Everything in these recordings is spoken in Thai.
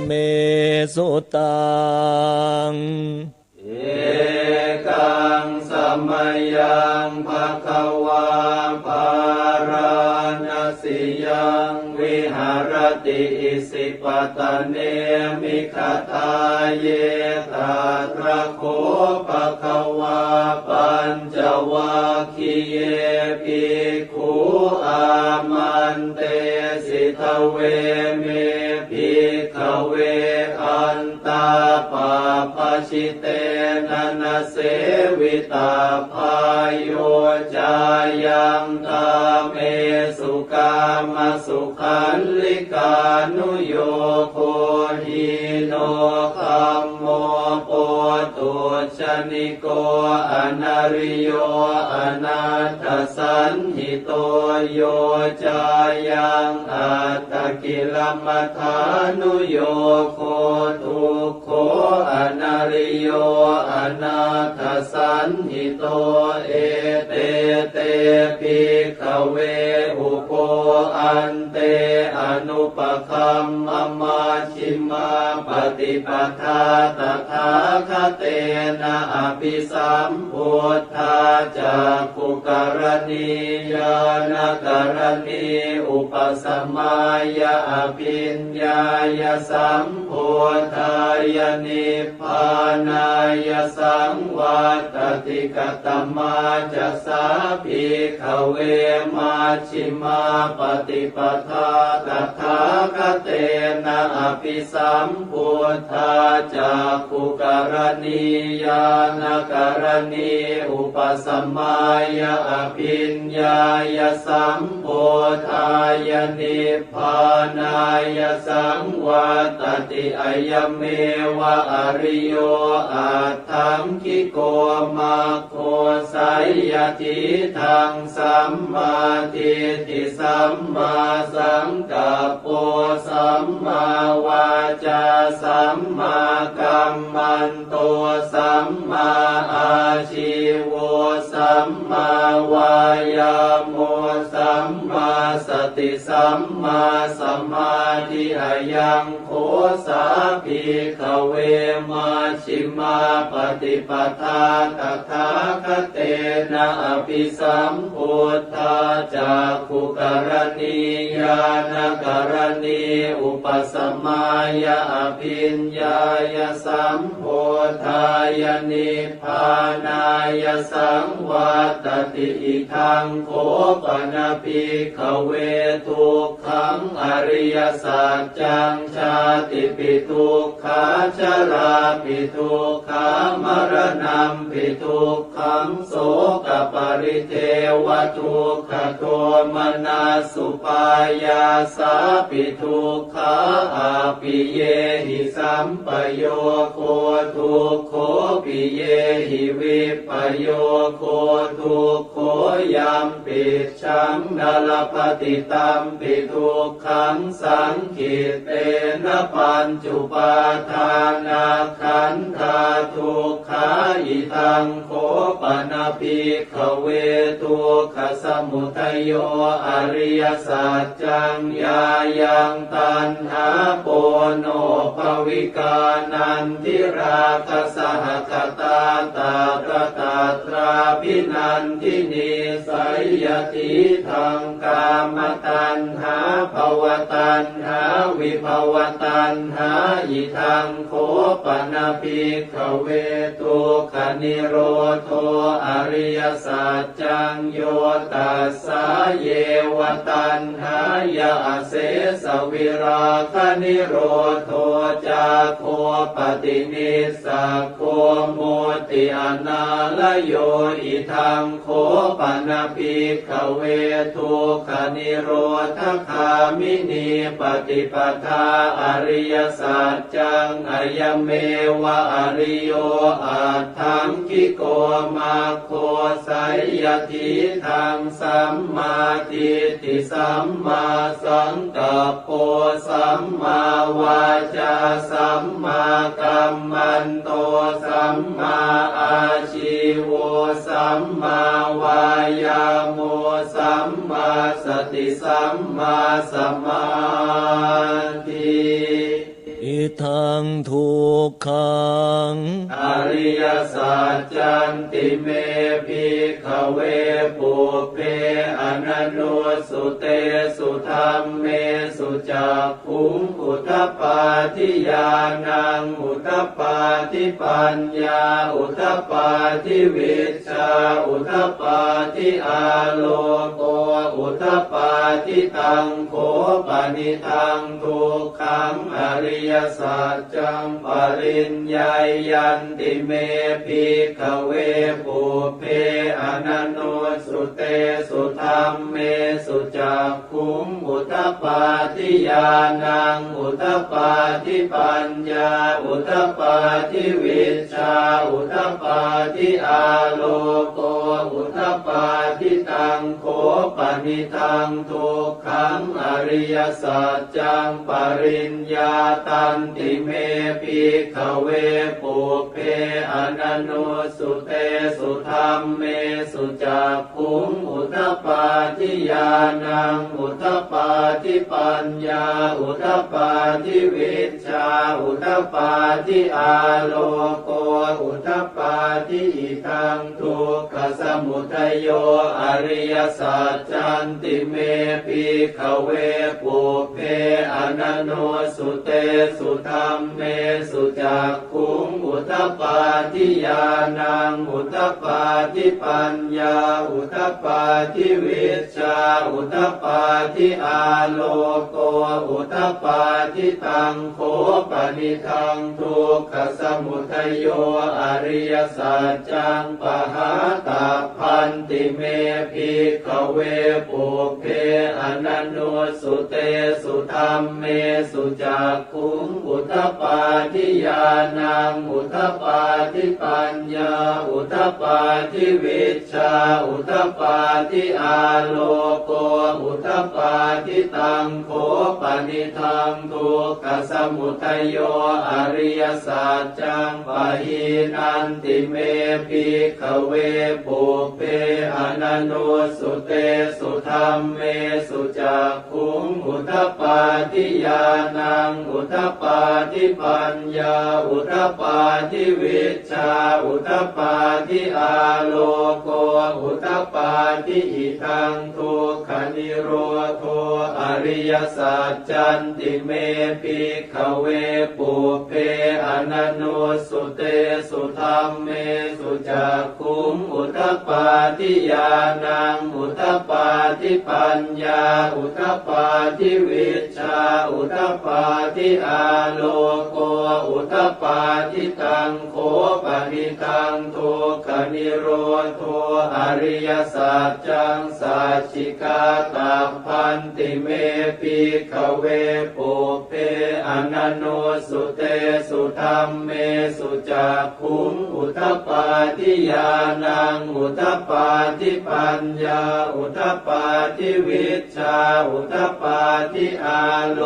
เมสุตังเอกังสมัยยังภควาภารณสิยังวิหารติอิสิปตะเนมิขทาเยตาตระโคภควาปัญจวัคคีเยภิกขุอามันเตสิทเวเมภิกขเวอันตาปาปชิเตนะนะเสวิตาภายโยจายังตาเมสุกามสุขันลิกานุโยโคหิโนคัมโมโปตุชนิโกอนาริโยอนาถสันหิโตโยจายังอัตตกิลมัฏฐานุโยโคทุกโขอนาริโยอนาถสันหิโตเอเตเตภิกขเวอุโปอันเตอนุปคัมมมาชิมาปฏิปทาตถาคเตนะอภิสัมพุทธาจักขุกรณียานกรณีอุปสมัยยะอภิญญายสัมพุทธายนิพพานายสังวัตติกตมาจะสาภิกขเวมาชิมาปฏิปทาตถาคเตนะอภิสัมพุทธาจักขุกรณียานกรณีอุปสมัยยะอภิญญายสัมพุทธายนิพพานายสังวัตติอายเมวะอริโยอัตถังคิโกมาโคสัยยทิทังสัมมาทิฏฐิสัมมาสังกัปโปสัมมาวาจาสัมมากัมมันโตสัมมาอาชีโวสัมมาวายาโมสัมมาสติสัมมาสมาธิอายังโคสาภิกขเวมาชิมาปฏิปทาตถาคเตนะอภิสัมพุทธาจักขุกรณียานกรณีอุปสมัยยะอภิญญายสัมพุทธายนิพพานายสังวัตติอิทังโคปนะภิกขเวทุกขังอริยสัจจังชาติปิทุกขาชราปิทุกขามรณะปิทุกขังโสกปริเทวทุกขโทมนัสสุปายาสาปิทุกขาอาปิเยหิสัมปโยโคทุกโขปิเยหิวิปโยโคทุกโขยัมปิชังนลปฏิตัมปิทุกขังสังขิเตนะปัญจุปาทานาขันธาทุกขาอิทังโคปนะภิกขเวทุกขสมุทัยโยอริยสัจจังยายังตัณหาโปโนภวิกานันทิราคสหคตาตาตระตาตราภินันทินีสัยยติทังกามตัณหาภวตัณหาวิภวตัณหาอิทังโคปนะภิกขเวทุกขนิโรโธอริยสัจจังโยตัสสะเยวตัณหายาเสสวิราคนิโรโธจาโคปฏินิสสะโคโมติอนาลโยอิทังโคปนะภิกขเวทุกขนิโรธคามินีปฏิปทาอริยสัจจังอายเมวะอริโยอัตถังคิโกมาโคสัยยทิทังสัมมาทิฏฐิสัมมาสังกัปโปสัมมาวาจาสัมมากัมมันโตสัมมาอาชีโวสัมมาวายาโมสัมมาสติสัมมาสมาธิ อิ ทังทุกขังอริยสัจจันติเมภิกขเวปุพเพอนันโนสุเตสุธัมเมสุจักขุงอุทปปาทิญาณังอุทปปาทิปัญญาอุทปปาทิวิชชาอุทปปาทิอาโลโกอุทปปาทิตังโฆปนิทังทุกขังอริยสัจจังปริญญายันติเมภิกขเวปุพเพอนันโนสุเตสุธัมเมสุจักขุงอุทปปาทิญาณังอุทปปาทิปัญญาอุทปปาทิวิชชาอุทปปาทิอาโลโกอุทปปาทิตังโฆปนิทังทุกขังอริยสัจจังปริญญาตันติเมภิกขเวปุพเพอนันโนสุเตสุธัมเมสุจักขุงอุทปปาทิญาณังอุทปปาทิปัญญาอุทปปาทิวิชชาอุทปปาทิอาโลโกอุทปปาทิอิทังทุกขสมุทัยโยอริยสัจจันติเมภิกขเวปุพเพอนันโนสุเตสุธัมเมสุจักขุงอุทปปาทิญาณังอุทปปาทิปัญญาอุทปปาทิวิชชาอุทปปาทิอาโลโกอุทปปาทิตังโฆปนิทังทุกขสมุทัยโยอริยสัจจังปหาตาพันติเมภิกขเวปุพเพอนันโนสุเตสุธัมเมสุจักขุงอุทปปาทิญาณังอุทปปาทิปัญญาอุทปปาทิวิชชาอุทปปาทิอาโลโกอุทปปาทิตังโฆปนิทังทุกขสมุทัยโยอริยสัจจังปหินันติเมภิกขเวปุพเพอนันโนสุเตสุธัมเมสุจักขุงอุทปปาทิญาณังอุทปปาทิปัญญาอุทปปาทิวิชชาอุทปปาทิอาโลโกอุทปปาทิอิทังทุกขนิโรโธอริยสัจจันติเมภิกขเวปุพเพอนันโนสุเตสุธัมเมสุจักขุงอุทปปาทิญาณังอุทปปาทิปัญญาอุทปปาทิวิชชาอุทปปาทิอาโลโกอุทปปาทิตังโฆปนิทังทุกขนิโรโธอริยสัจจังสัจฉิกาตาพันติเมภิกขเวปุพเพอนันโนสุเตสุธัมเมสุจักขุงอุทปปาทิญาณังอุทปปาทิปัญญาอุทปปาทิวิชชาอุทปปาทิอาโล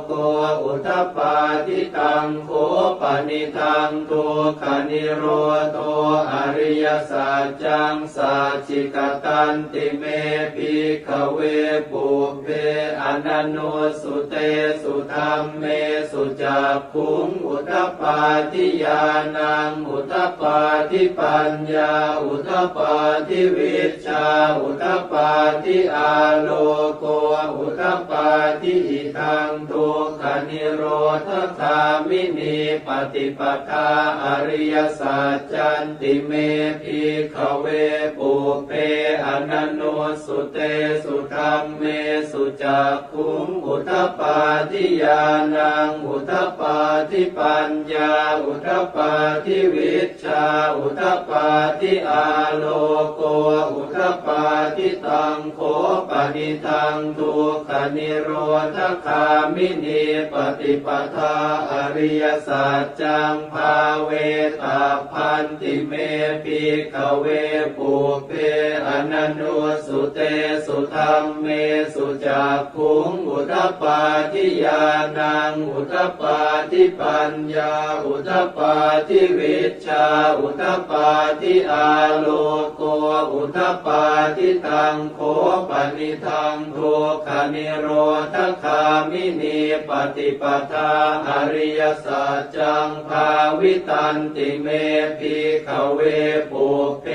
โกอุทปปาทิตังโฆปนิทังทุกขนิโรโธอริยสัจจังสัจฉิกตันติเมภิกขเวปุพเพอนันโนสุเตสุธัมเมสุจักขุงอุทปปาทิญาณังอุทปปาทิปัญญาอุทปปาทิวิชชาอุทปปาทิอาโลโกอุทปปาทิอิทังทุกขนิโรธคามินีปฏิปทาอริยสัจจันติเมภิกขเวปุพเพอนันโนสุเตสุธัมเมสุจักขุงอุทปปาทิญาณังอุทปปาทิปัญญาอุทปปาทิวิชชาอุทปปาทิอาโลโกอุทปปาทิตังโฆปนิทังทุกขนิโรธคามินีปฏิปทาอริยสัจจังภาเวตาพันติเมภิกขเวปุพเพอนันโนสุเตสุธัมเมสุจักขุงอุทปปาทิญาณังอุทปปาทิปัญญาอุทปปาทิวิชชาอุทปปา ทิอาโลโกอุทธัปปาทิตังโคปนิทังทุกขนิโรธคามินีปฏิปทาอริยสัจจังภาวิตันติเมภิกขเวปุเพ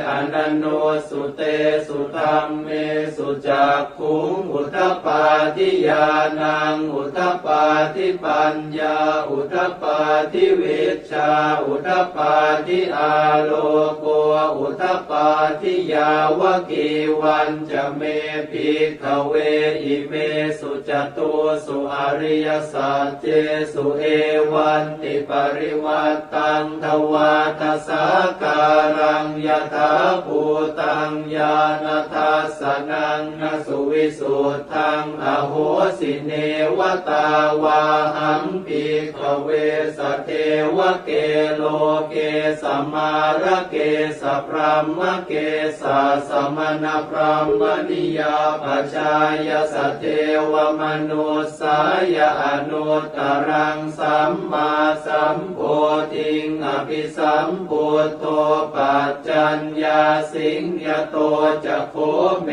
อนันโนสุเตสุธรรมเมสุจักขุงอุทธัปปาทิญาณังอุทธัปปาทิปัญญาอุทธัปปาทิวิชชาอุทธัปปาทิอาโลโกอุทธัปปาทิยาวกีวันจะเมภิกขเวอิเมสุจตุสุอริยสัจเจสุเอวันติปริวัตตังทวาทสาการังยถาภูตังญาณทัสสนังนสุวิสุทธังอโหสิเนวตาวาหังภิกขเวสเทวเกโลเกสมาระเกสพรหมเกสาสมณพรหมนิยาปัจจายสเทวมนุสายอนุตตรังสัมมาสัมโพธิงอภิสัมพุทโธปัจจัญญาสิงยโตจะโคเม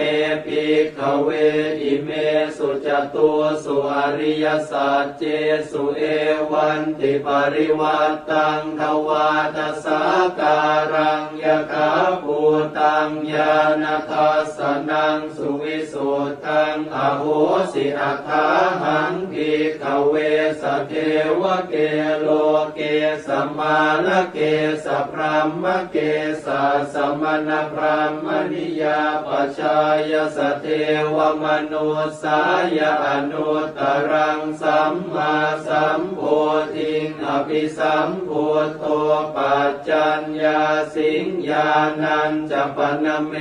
ภิกขเวอิเมสุจตุสุอริยสัจเจสุเอวันติปริวัตตังทวาทสาการังยถาภูตังญาณทัสสนังสุวิสุทธังอโหสิอัฏฐาหังภิกขเวสเทวเกโลเกสมาละเกสพรหมเกสาสมณพรหมนิยาปัจจายสเทวมนุสายอนุตตรังสัมมาสัมโพธิงอภิสัมพุทโธปัจจัญญาสิงญาณัญจปนเม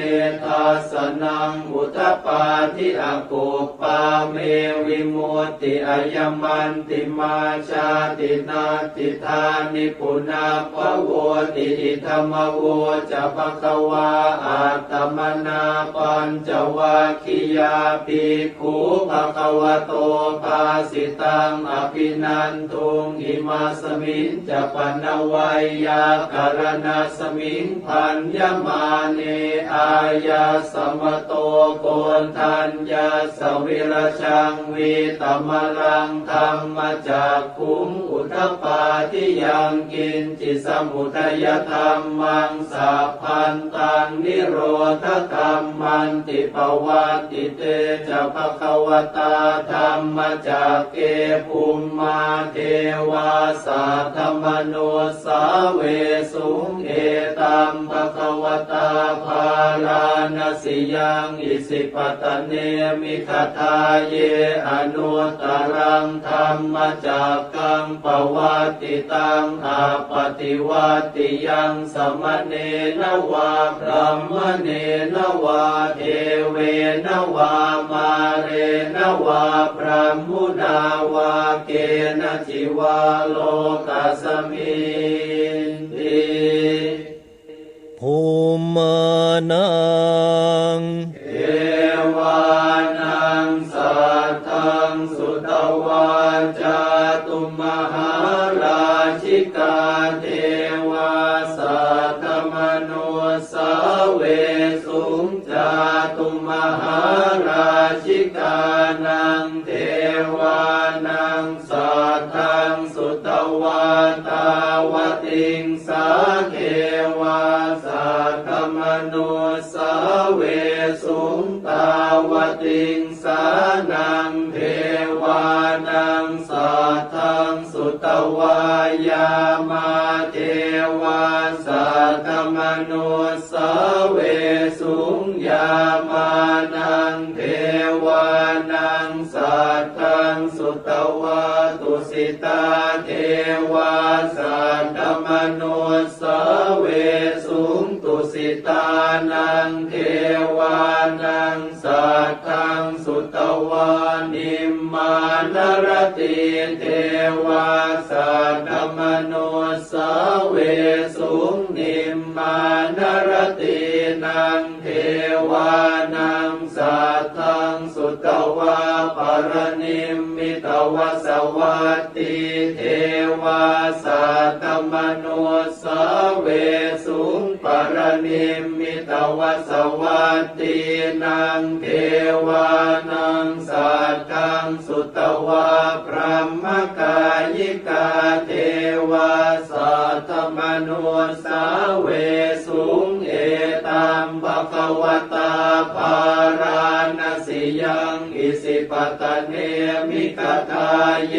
ทัสสนังอุทธัปปาทิอกุปปาเมวิมุตติอายมันติมาชาตินาติธานิปุนาภโวติอิธรรมโวจะภควาอัตตมนาปัญจวัคคียาภิกขุภควโตภาสิตังอภินันทุงอิมาสมิงจะปนวัยยาการณาสมิงพันยมาเนอายาสมโตโกนทัญญาสวิรชังวิตมรังธรรมจากขุงอุทธัปปาทิยังกินจิสมุทัยธรรมังสัพพันตังนิโรธธรรมันติปวัตติเตจะภควตาธรรมจากเกภูมิมาเทวาสาธรรมโนสาเวสุงเอตัมภควตาภาลานาสิยังอิสิปตเนมิคทาเยอนุตตรังธรรมจากกังปวัตติตังอาปฏิวัตติยังสมเนนวาพรหมเนนวาเทเวนวามาเรนวาพรหมุนาวาเกณจิวาโลกัสมินติภูมานังเอวานังสัทธังสุตวาจาตุมหาราชิกาเทวาสัทธมโนสาเวสุงจาตุมหาราชิกานังเทวานังสัทธังสุตวาตาวติงสาเทวาสัทธมโนสาเวสุงตาวติงสานังเทวานังสัทธังสุตวายามาเทวาสัทธมโนสาเวสุงยามานังเทวานังสัทธังสุตวาตุสิตาเทวาสัทธมโนสาเวสุงตุสิตานังเทวานังสัทธังสุตวานิมมานรติเทวาสัทธมโนสาเวสุงนิมมานรตินังเทวานังสัทธังสุตวาปรนิมมิตวสวัตติเทวาสัทธมโนสาเวสุงปา นิมมิตวสวัตตีนังเทวานังสัตตังสุตวะพระมกายิกาเทวาสัตตมนุสาเวสุงเอตัมภควตาภาราณสิยังอิสิปตะเนมิกทาเย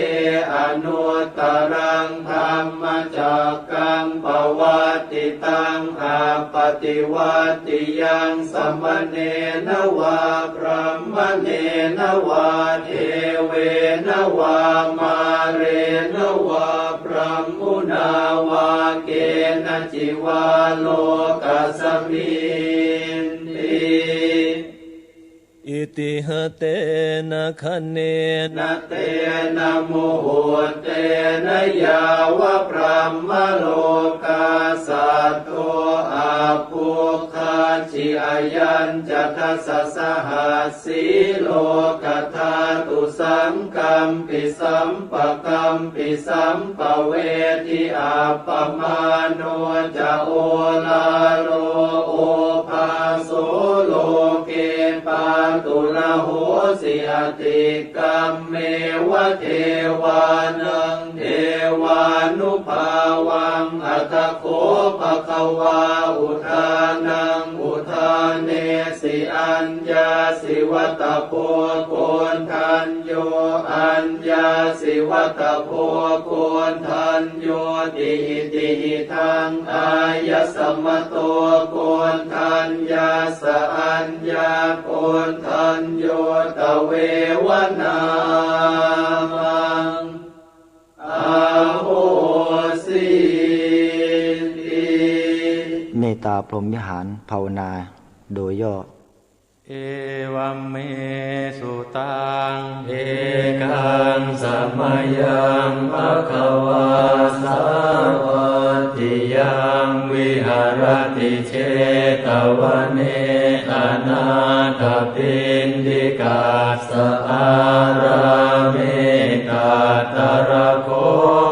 อนุตตรังธรรมจักกังปวัตติตังอาปฏิวัติยังสัมมเนนวาพระมเนนวาเทเวนวามาเรนวาพระมุนาวาเกณจิวาโลกัสสมินติอิติหะเตนะคะเนนะเตนะโมโหเตนะยาวะพระมโลกาสัตโตอาภูคาจิอายัญจัตสสหัสสีโลกธาตุสังกัมปิสัมปะกัมปิสัมปะเวทิอาปมาโนจะโอลาโลโอภาโสโลเกปาตุระโหสิอติกัมเมวะเทวานังเทวานุภาวังอัตโคภควาอุทานังอุทานเนสิอัญญาสิวัตโพโกนทันโยอัญญาสิวัตโพโกนทันโยติติทังอายสมโตโกนทันยาสอัญญาโกนทันโยตเววนามังอาโหสิติเมตตาพรหมวิหารภาวนาโดยย่อเอวัมเมสุตังเอกังสัมมายังภควาสาวัตติยังวิหารติเชตวเนอนาถปิณฑิกาสอาราเมตตระโค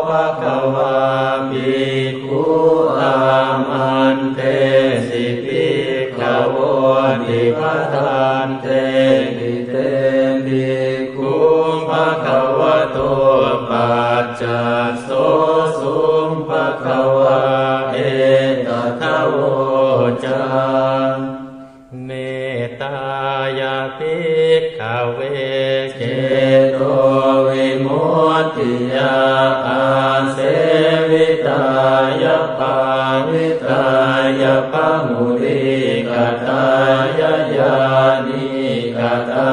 ภควาภิกขุอามันเตสิภิกขโวติภทานเตติเตภิกขุภควโตปัจจโสสุงภควาเอตทะโวจาเมตตายาภิกขเวเจโตวิมุตติยาอาเสวิตายาปาวิตายาปมุริกตายาญาณิกตา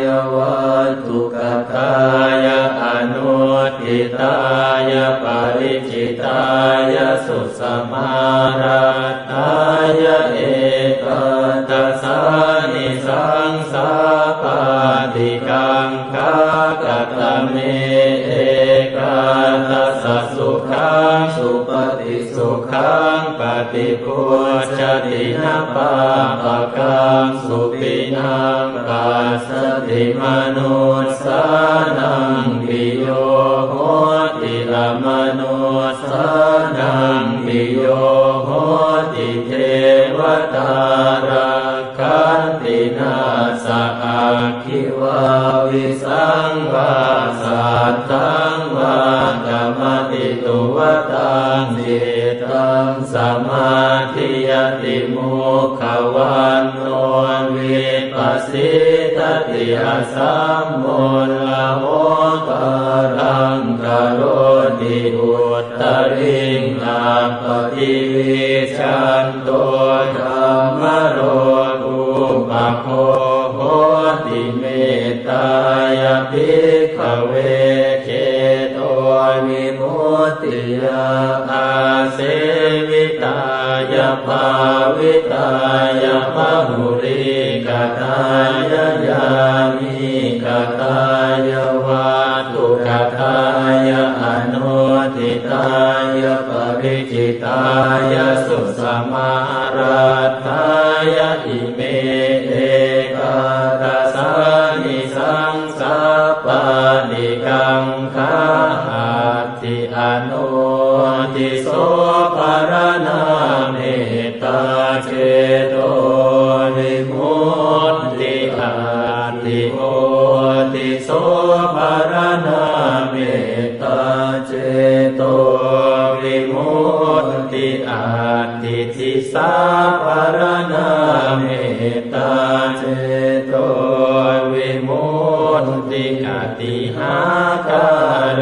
ยาวัตถุกตายาอนุทิตายาปริจิตายาสุสมาราตายาเอตัสสานิสังสาปาติกังคากตเมเอกาตัสสะสุขังสุปฏิสุขังปฏิพุชฌตินะปาปะกังสุปินังปัสสติมนุสสานังปิโยโหติละมนุสสานังปิโยโหติเทวตาราคันตินาสะอาคิวาวิสังวาสัตตังวากรรมติตุวตังจิตตังสมาธิยติมุขวันโนวิปัสสิทติอาสัมโมลโหตรังกโรติอุตตริงอาปฏิวิชันโตธัมมโรกุปโคโหติเมตตายาภิกขเวเจโตวิมุตติยาอาเสวิตายาภาวิตายาภมุริกตายาญาณิกตายาวัตถุกตายาอนุทิตายาปริจิตายาสุสมาราตายาอิเมเอกาตัสสานิสังสาปานิกังคาติอ นุติโสภารณาเมตตาเจโตวิมุตติอาติโอติโสภารณาเมตตาเจโตวิมุตติอาติทิสาภารณาเมตตาเจโตวิมุตติกติหากาเร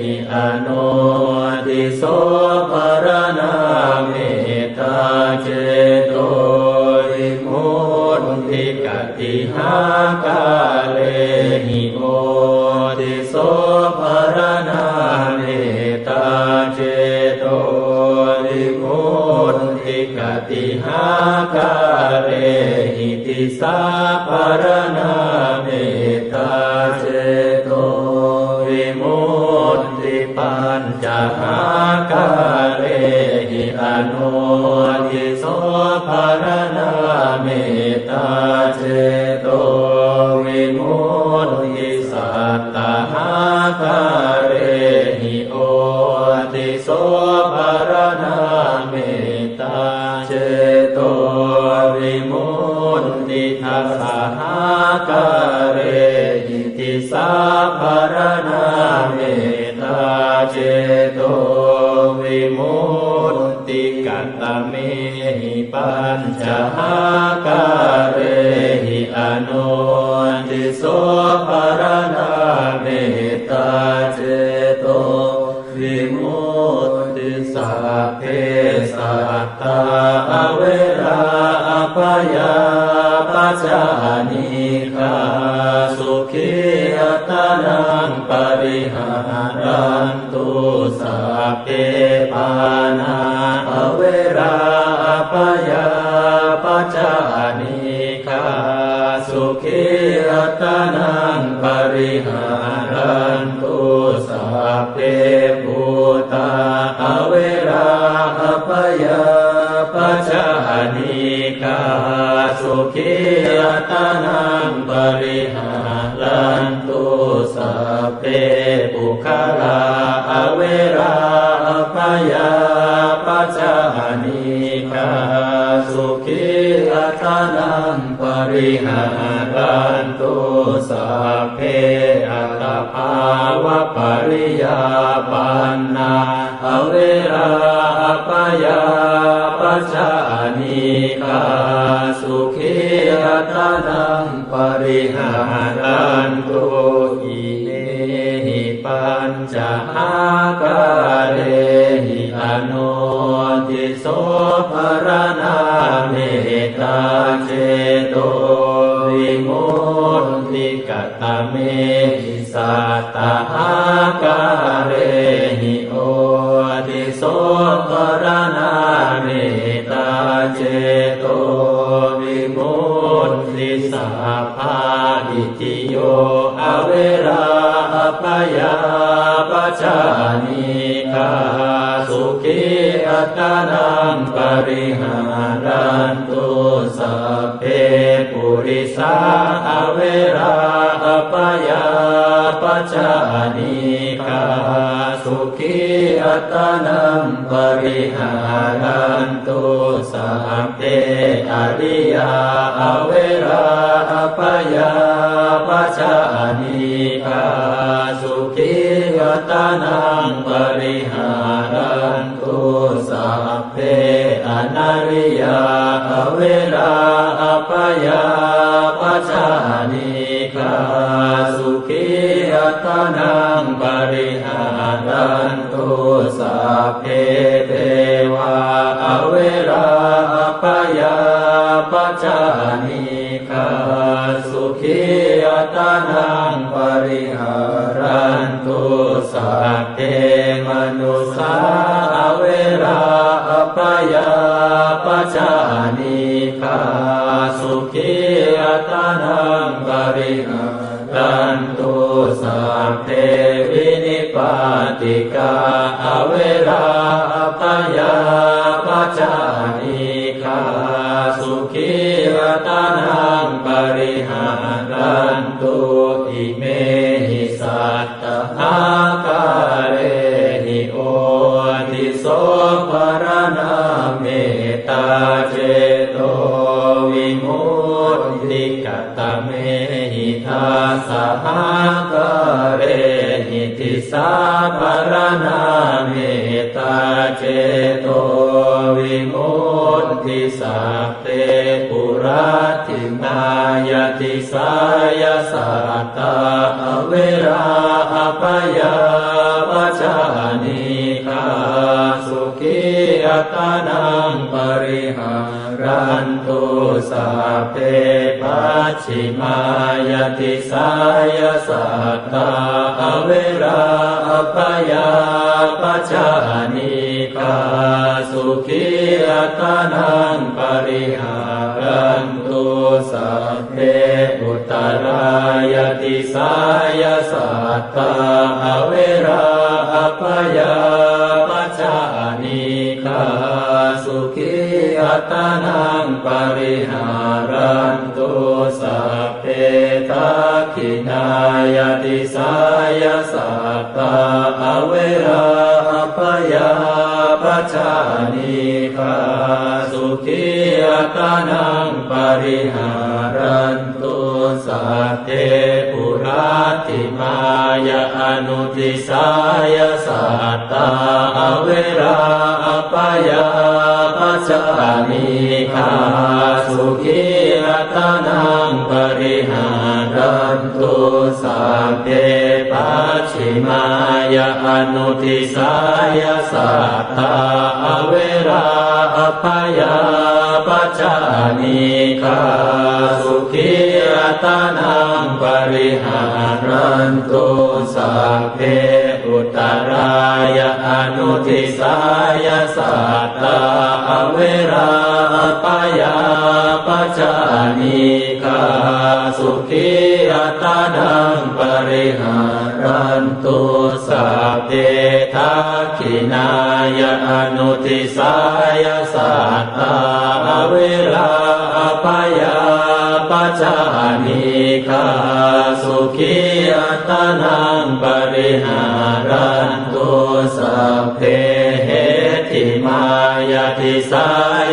หิอนุติโสภารณาเมตตาเจโตวิมุตติกติหากาเรหิโอติโสภารณาเมตตาเจโตวิมุตติกติหากาเรหิติสาภารณาเมตตาเจโตวิมุตติปัญจหากาเรหิอนุติโสภารณาเมตตาเจโตวิมุตติสัตตหากาเรหิโอติโสภารณาเมตตาเจโตวิมุตติทัสสะหากาเรหิติสาภารณาเมตตาเจโตวิมุตติกัตตะเมหิปัญจหากาเรหิอนุติโสภารณาเมตตาเจโตวิมุตติสัพเพสัตตาอเวราอภยาปัจจานิฆาสุขีอัตตนังปริหารันตุสัพเพปานาอเวราอภยาปัจจานิฆาสุขีอัตตนังปริหารันตุสัพเพภูตาอเวราอภยาปัจจานิฆาสุขีอัตตนังปริหารันตุสัพเพปุคลาอเวราอภยาปัจจานิฆาสุขีอัตตนังปริหารันตุสัพเพอัตตภาวะปริยาปันนาอเวราอภยาปัจจานิฆาสุขีอัตตนังปริหารันตุอิเมหิปัญจหากาเรหิอนุติโสภารณาเมตตาเจโตวิมุตติกัตตะเมหิสัตตหากาเรหิโอติโสภารณาเมตตาเจโตวิมุตติสัพพาดิติโยอเวราอภยาปัจจานิฆาสุขีอัตตนังปริหารันตุสัพเพปุริสาอเวราอภยาปัจจานิฆาสุขีอัตตนังปริหารันตุสัพเพอริยาอเวราอภยาปัจจานิฆาสุขีอัตตนังปริหารันตุสัพเพอนาริยาอเวราอภยาปัจจานิฆาสุขีอัตตนังปริหารันตุสัพเพเทวาอเวราอภยาปัจจานิฆาสุขีอัตตนังปริหารันตุสัพเพมนุสาอเวราอภยาปัจจานิฆาสุขีอัตตนังปริหารันตุสัพเพวินิปาติกาอเวราอภยาปัจจานิฆาสุขีอัตตนังปริหารันตุอิเมหิสัตตหากาเรหิ ภรณาเมตตาเจโตวิมุตติสัพเพปุราตินายติสายสัตตาอเวราอปยาปัจจานิกาสุขีอัตนังปริหารันตุสัพเพปัจฉิมายติสายสัตตาอเวราอปยาปัจจานิกาสุขีอัตนังปริหารันตุสัพเพอุตตรายติสายสัตตาอเวราอปยาปัจจานิกาสุขีอัตนังปริหารันตุสัพเพทักขินายติสายสัตตาอเวราอปยาปัจจานิกาสุขีอัตนังปริหารันตุสัพเพปุราติมายาอนุทิสายสัตตาอเวราอปยาปัจจานิกาสุขีอัตนังปริหารันตุสัพเพปัจฉิมายาอนุทิสายสัตตาอเวราอปยาปัจจานิกาสุขีอัตนังปริหารันตุสัพเพอุตตรายาอนุทิสายสัตตาอเวราอปยาปัจจานิกาสุขีอัตนังปริหารันตุสัพเพทักขินายาอนุทิสายสัตตาอเวราอปยาปัจจานิกาสุขีอัตนังปริหารันตุสัพเพเหติมายาติสา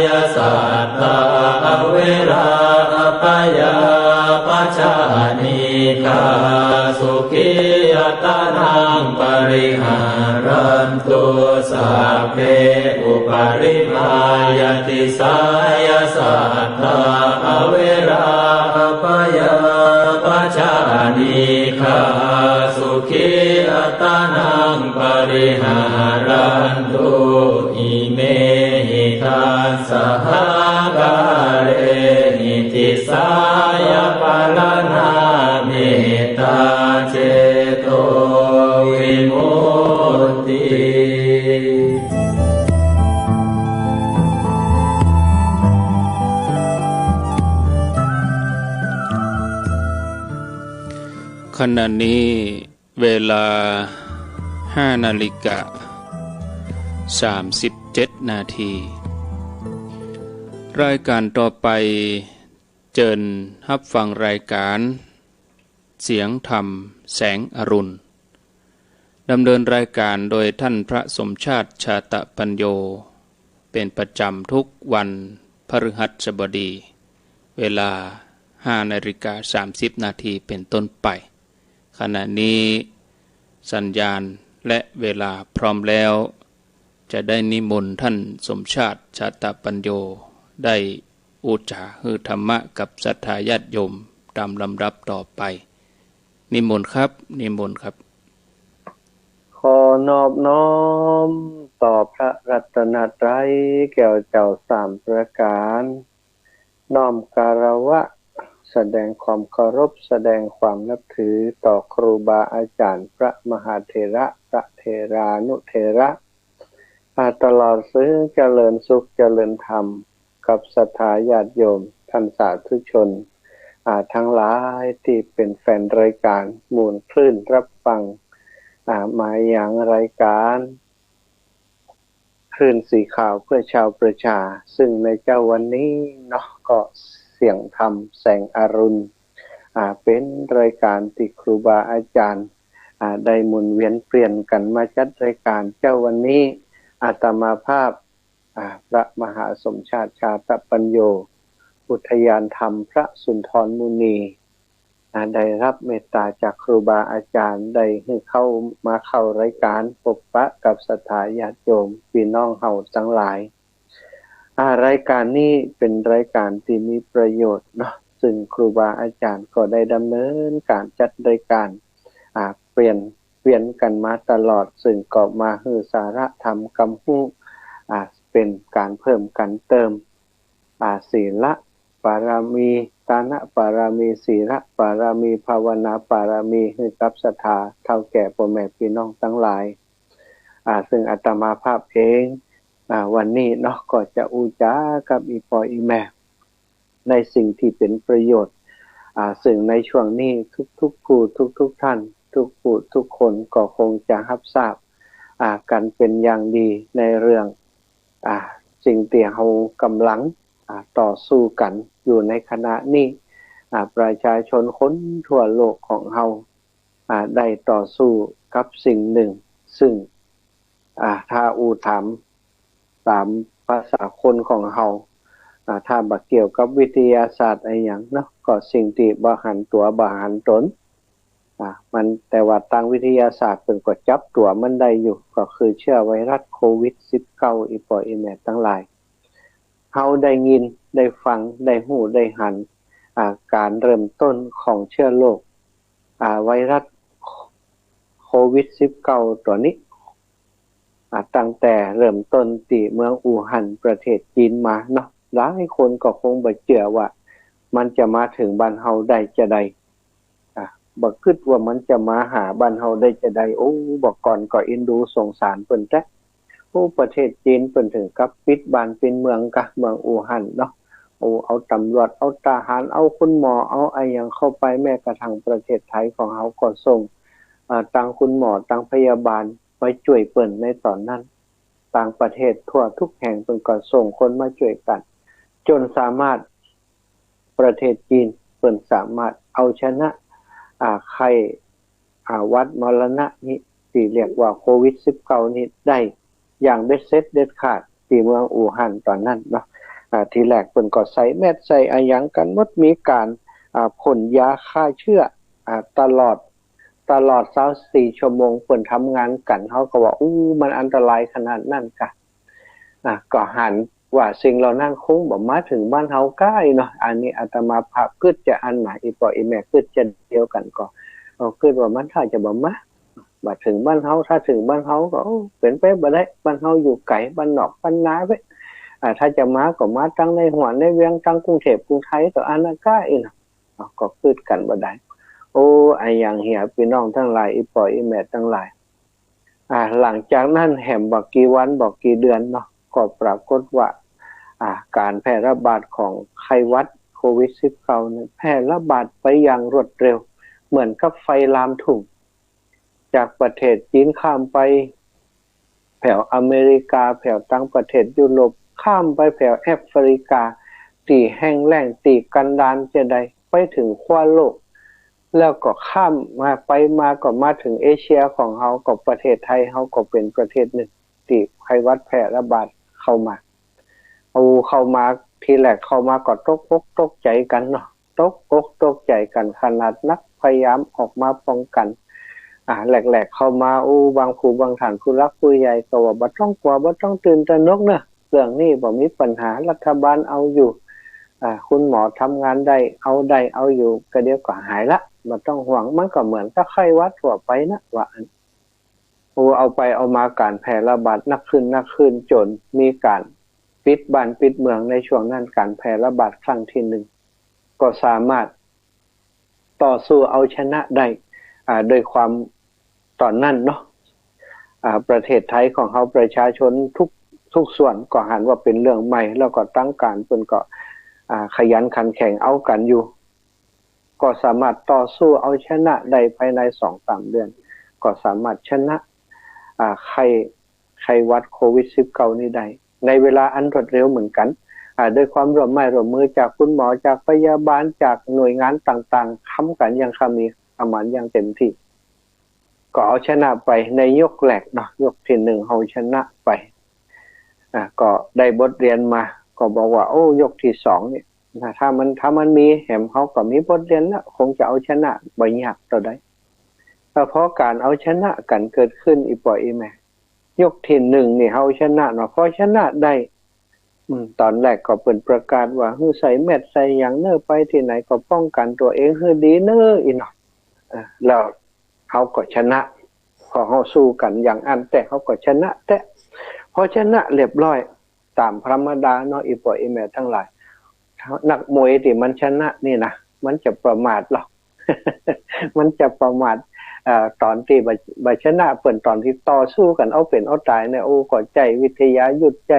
ยสัตตาอเวราอปยาปัจจานิกาสุขีอัตนังปริหารันตุสัพเพอุปริมายาติสายสัตตาอเวราอปยาปัจจานิกาสุขีอัตนังปริหารันตุอิเมหิทัสสหกาเรหิติสายปารณาเมตตาเจโตวิมุตติขณะนี้เวลา5:37 นาทีรายการต่อไปเจิญรับฟังรายการเสียงธรรมแสงอรุณดำเนินรายการโดยท่านพระสมชาติชาตปัญโยเป็นประจำทุกวันพฤหัสบดีเวลา5:30 นาทีเป็นต้นไปขณะนี้สัญญาณและเวลาพร้อมแล้วจะได้นิมนต์ท่านสมชาติชาตปัญโยได้อุจจาหรือธรรมะกับศรัทธาญาติโยมตามลำดับต่อไปนิมนต์ครับนิมนต์ครับขอนอบน้อมต่อพระรัตนตรัยแก่เจ้าสามประการน้อมการวะแสดงความเคารพแสดงความนับถือต่อครูบาอาจารย์พระมหาเถระพระเถรานุเถระตลอดซึ่งเจริญสุขเจริญธรรมกับศรัทธาญาติโยมท่านสาธุชนทั้งหลายที่เป็นแฟนรายการมูลคลื่นรับฟังมาอย่างรายการคลื่นสีขาวเพื่อชาวประชาซึ่งในเจ้าวันนี้เนาะก็เสียงธรรมแสงอรุณเป็นรายการที่ครูบาอาจารย์ได้หมุนเวียนเปลี่ยนกันมาจัดรายการเจ้าวันนี้อาตมาภาพพระมหาสมชาติชาตปัญโยอุทยานธรรมพระสุนทรมุนี ได้รับเมตตาจากครูบาอาจารย์ได้ให้เข้ารายการพบปะกับศรัทธาญาติโยมพี่น้องเฮาทั้งหลายรายการนี้เป็นรายการที่มีประโยชน์เนาะซึ่งครูบาอาจารย์ก็ได้ดำเนินการจัดรายการเปลี่ยนกันมาตลอดซึ่งก็มาให้สาระธรรมกำหูเป็นการเพิ่มกันเติมศีลปารามีทานปารามีศีลปารามีภาวนาปารามีให้กับศรัทธาเฒ่าแก่พ่อแม่พี่น้องทั้งหลายซึ่งอาตมาภาพเองวันนี้เนาะก็จะอุจากับอีปออีแม่ในสิ่งที่เป็นประโยชน์ซึ่งในช่วงนี้ทุกผู้ทุกท่านทุกผู้ทุกคนก็คงจะรับทราบกันเป็นอย่างดีในเรื่องสิ่งที่เรากำลังต่อสู้กันอยู่ในขณะนี้ประชาชนคนทั่วโลกของเราได้ต่อสู้กับสิ่งหนึ่งซึ่งถ้าถามตามภาษาคนของเราถ้าบักเกี่ยวกับวิทยาศาสตร์อะไรอย่างเนาะก็สิ่งที่บ่หันตัวบ่หันตนมันแต่ว่าทางวิทยาศาสตร์เพิ่นก็จับตัวมันได้อยู่ก็คือเชื้อไวรัสโควิด-19อีปออีแม่ทั้งหลายเฮาได้ยินได้ฟังได้ฮู้ได้หันการเริ่มต้นของเชื้อโรคไวรัสโควิด-19ตัวนี้ตั้งแต่เริ่มต้นที่เมืองอู่ฮั่นประเทศจีนมาเนาะหลายคนก็คงบ่เชื่อว่ามันจะมาถึงบ้านเฮาได้จะใดบ่คิดว่ามันจะมาหาบ้านเฮาได้จะใดโอ้บ่ก่อนก็เอ็นดูสงสารเพิ่นแท้ประเทศจีนเพิ่นถึงกับปิดบ้านปิดเมืองเมืองอู่ฮั่นเนาะเอาตำรวจเอาทหารเอาคุณหมอเอาอะไรอย่างเข้าไปแม้กระทั่งประเทศไทยของเฮาก็ส่งต่างคุณหมอต่างพยาบาลไปช่วยเปิ้นในตอนนั้นต่างประเทศทั่วทุกแห่งเพิ่นก็ส่งคนมาช่วยกันจนสามารถประเทศจีนเปิ้นสามารถเอาชนะไข้หวัดมรณะนี้ที่เรียกว่าโควิด-19นี้ได้อย่างเบ็ดเสร็จเด็ดขาดที่เมืองอู่ฮั่นตอนนั้นเนาะทีแรกเพิ่นก็ใส่แมสใส่อะหยังกันหมดมีการพ่นยาฆ่าเชื้อตลอด24ชั่วโมงเพิ่นทำงานกันเฮาก็ว่ามันอันตรายขนาดนั้นกะก็หันว่าสิ่งเหล่านั้นคงบ่มาถึงบ้านเฮาใกล้เนาะอันนี้อาตมาภาพคิดจะอันไหนอีปออีแม่คิดจะเดียวกันก็คิดว่ามันถ้าจะบ่มาบ่ถึงบ้านเฮาถ้าถึงบ้านเฮาก็เป็นไปบ่ได้บ้านเฮาอยู่ไกลบ้านนอกบ้านนาเว้ยถ้าจะมาก็มาทั้งในหัวในเวียงทั้งกรุงเทพกรุงไทยต่ออันนั้นใกล้เนาะก็คิดกันบ่ได้ไอ้อย่างเหียพี่น้องทั้งหลายอีปออีแม่ทั้งหลายหลังจากนั้นแหมบอกกี่วันบอกกี่เดือนเนาะก็ปรากฏว่าการแพร่ระบาดของไข้หวัดโควิด-19นั้นแพร่ระบาดไปอย่างรวดเร็วเหมือนกับไฟลามทุ่งจากประเทศจีนข้ามไปแถวอเมริกาแถวต่างประเทศยุโรปข้ามไปแถวแอฟริกาที่แห้งแล้งที่กันดารจะได้ไปถึงขั้วโลกแล้วก็ข้ามมาไปมาก็มาถึงเอเชียของเฮาก็ประเทศไทยเฮาก็เป็นประเทศหนึ่งที่ไข้หวัดแพร่ระบาดเข้ามาทีแรกเข้ามาก็ตกใจกันเนาะตกใจกันขนาดนักพยายามออกมาป้องกันแหลกเข้ามาบางผู้บางท่านผู้รักผู้ใหญ่ก็ว่าบ่ต้องกลัวบ่ต้องตื่นตระหนกเนาะเรื่องนี้บ่มีปัญหารัฐบาลเอาอยู่คุณหมอทำงานได้เอาอยู่ก็เดี๋ยวก็หายละบ่ต้องห่วงมันก็เหมือนกับไข้หวัดทั่วไปนะว่าเอาไปเอามาการแพร่ระบาดนักขึ้นจนมีการปิดบ้านปิดเมืองในช่วงนั้นการแพร่ระบาดครั้งที่1ก็สามารถต่อสู้เอาชนะได้โดยความตอนนั้นเนาะประเทศไทยของเฮาประชาชนทุกส่วนก็หันว่าเป็นเรื่องใหม่แล้วก็ตั้งการเพิ่นก็ขยันขันแข็งเอากันอยู่ก็สามารถต่อสู้เอาชนะได้ภายใน 2-3 เดือนก็สามารถชนะไข้หวัดโควิด-19 นี้ได้ในเวลาอันรวดเร็วเหมือนกันด้วยความร่วมมือจากคุณหมอจากพยาบาลจากหน่วยงานต่างๆค้ำกันอย่างมีประมาณอย่างเต็มที่ก็เอาชนะไปในยกแรกเนาะยกที่1เฮาชนะไปก็ได้บทเรียนมาก็บอกว่ายกที่2เนี่ย ถ้ามันมีแหมเขาก็มีบทเรียนแล้วคงจะเอาชนะบ่ยากต่อได้เพราะการเอาชนะกันเกิดขึ้นอีปล่อยอีแม่ยกที่หนึ่งนี่เอาชนะเนาะพอชนะได้ตอนแรกก็เป็นประกาศว่าใส่แมสใส่อย่างเน้อไปที่ไหนก็ป้องกันตัวเองให้ดีเน้ออีเนาะแล้วเขาก็ชนะพอเขาสู้กันอย่างอันแต่เขาก็ชนะแต่พอชนะเรียบร้อยตามธรรมดาเนาะอีปล่อยอีแม่ทั้งหลายนักมวยที่มันชนะนี่นะมันจะประมาทหรอก มันจะประมาทตอนที่บชนะเปิ่นตอนที่ต่อสู้กันเอาเป็นเอาตายเนี่ยโอ้ก็ใจวิทยายุทธใจ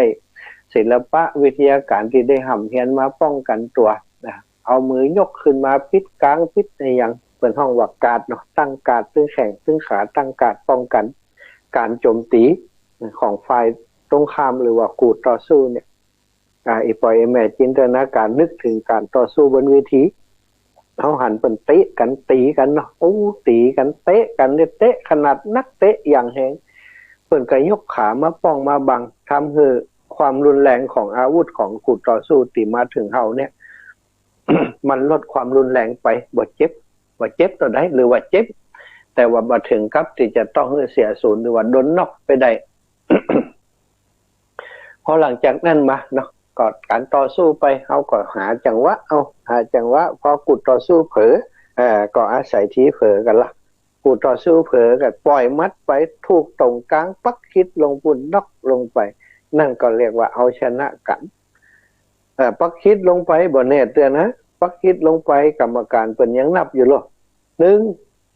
ศิลปะวิทยาการที่ได้ห่ำเฮียนมาป้องกันตัวนะเอามือยกขึ้นมาพิษกลางพิษในอย่างเปิ่นห้องวักการเนาะตั้งการซึ่งแข่งซึ่งขาตั้งการป้องกันการโจมตีของฝ่ายตรงข้ามหรือว่ากูต่อสู้เนี่ยอีปล่อยแม่จินตนาการนึกถึงการต่อสู้บนเวทีเขาหันเป็นเตะกันตีกันเนาะโอ้ตีกันเตะกันเนี่ยเตะขนาดนักเตะอย่างแหงเปิ่นก็ยกขามาป้องมาบังทำให้ความรุนแรงของอาวุธของคู่ต่อสู้ตีมาถึงเฮาเนี่ย มันลดความรุนแรงไปบ่เจ็บต่อได้หรือว่าเจ็บแต่ว่าบ่ถึงกับที่จะต้องเสียศูนย์หรือว่าโดนน็อกไปได้ พอหลังจากนั้นมาเนาะก็การต่อสู้ไปเขาก็หาจังหวะพอกูต่อสู้เผลอก็อาศัยทีเผลอกันละกูต่อสู้เผลอกันปล่อยมัดไปถูกตรงกลางปักคิดลงปุ่นน็อกลงไปนั่นก็เรียกว่าเอาชนะกันปักคิดลงไปบ่แน่เตือนนะปักคิดลงไปกรรมการเป็นยังนับอยู่หรอ1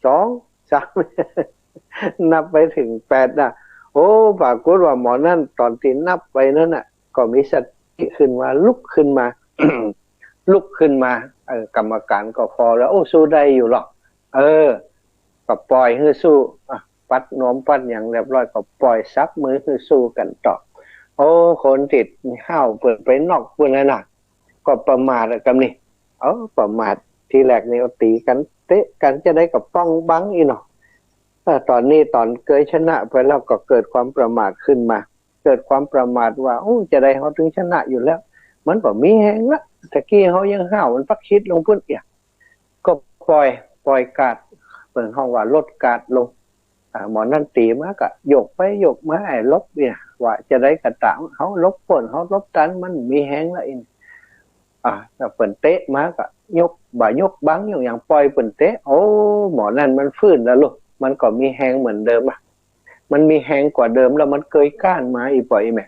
2 3 นับไปถึง8นะโอ้ปรากฏว่าหมอนั่นตอนที่นับไปนั่นน่ะก็มีสติขึ้นมาลุกขึ้นมา ลุกขึ้นมากรรมการก็พอแล้วโอ้สู้ได้อยู่หรอกก็ปล่อยให้สู้ปัดน้อมปัดอย่างเรียบร้อยก็ปล่อยซับมือให้สู้กันต่อโอ้คนติดห้าวเปิดไปนอกเพื่อนน่ะก็ประมาทกันนี่ประมาททีแรกนี่เอาตีกันเตะกันจะได้กับป้องบังอีเนาะตอนนี้ตอนเกยชนะไปแล้วก็เกิดความประมาทขึ้นมาเกิดความประมาทว่าโอ้จะได้เขาถึงชนะอยู่แล้วมันก็มีแหงละตะกี้เขายังห้าวมันปักคิดลงพุ่นเอียก็ปล่อยกาดเปิดห้องว่าลดกาดลงหมอนั่นตีมากะยกไปยกมาไอ้ลบเนี่ยว่าจะได้กระต่างเขาลบป่นเขาลบตันมันมีแหงละอินแต่เปิ่นเตะมากะยกบังอย่างปล่อยเปิ่นเตะโอ้หมอนั่นมันฟื้นแล้วลูกมันก็มีแหงเหมือนเดิมมันมีแหงกว่าเดิมแล้วมันเคยก้านมาอีปล่อยแม่